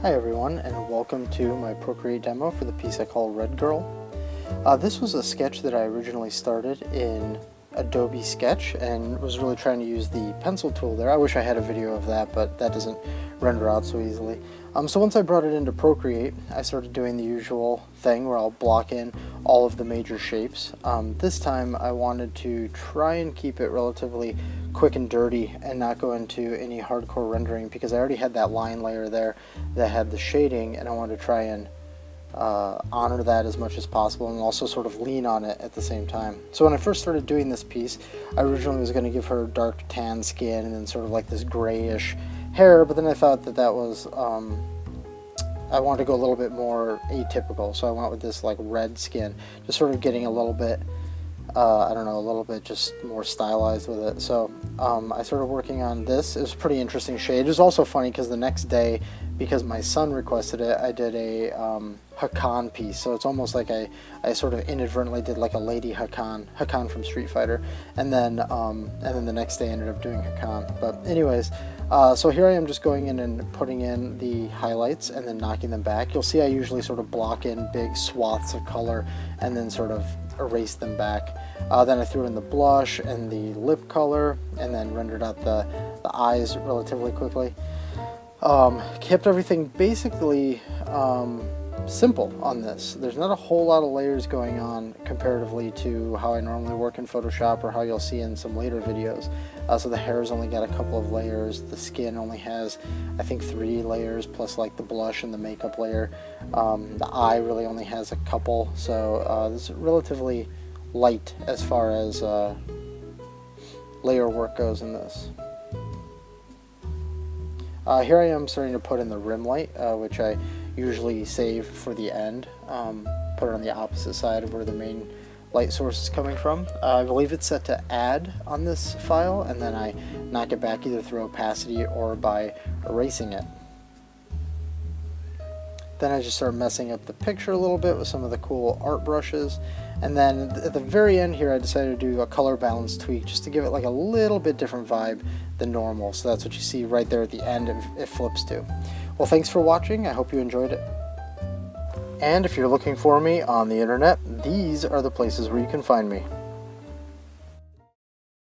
Hi everyone, and welcome to my Procreate demo for the piece I call Red Girl. This was a sketch that I originally started in Adobe Sketch and was really trying to use the pencil tool there. I wish I had a video of that, but that doesn't render out so easily. So once I brought it into Procreate, I started doing the usual thing where I'll block in all of the major shapes. This time I wanted to try and keep it relatively quick and dirty and not go into any hardcore rendering because I already had that line layer there that had the shading, and I wanted to try and honor that as much as possible and also sort of lean on it at the same time. So when I first started doing this piece, I originally was going to give her dark tan skin and then sort of like this grayish hair, but then I thought that was I wanted to go a little bit more atypical, so I went with this like red skin, just sort of getting a little bit I don't know, a little bit just more stylized with it. So I started working on this. It was a pretty interesting shade. It was also funny because the next day, because my son requested it, I did a Hakan piece. So it's almost like I sort of inadvertently did like a lady Hakan from Street Fighter, and then the next day I ended up doing Hakan. But anyways, so here I am just going in and putting in the highlights and then knocking them back. You'll see I usually sort of block in big swaths of color and then sort of erase them back. Then I threw in the blush and the lip color and then rendered out the eyes relatively quickly. Kept everything basically simple on this. There's not a whole lot of layers going on comparatively to how I normally work in Photoshop or how you'll see in some later videos. So the hair's only got a couple of layers, the skin only has I think 3 layers plus like the blush and the makeup layer. The eye really only has a couple, so this is relatively light as far as layer work goes in this. Here I am starting to put in the rim light, which I usually save for the end. Put it on the opposite side of where the main light source is coming from. I believe it's set to add on this file, and then I knock it back either through opacity or by erasing it. Then I just start messing up the picture a little bit with some of the cool art brushes. And then at the very end here I decided to do a color balance tweak just to give it like a little bit different vibe than normal. So that's what you see right there at the end it flips to. Well, thanks for watching. I hope you enjoyed it. And if you're looking for me on the internet, these are the places where you can find me.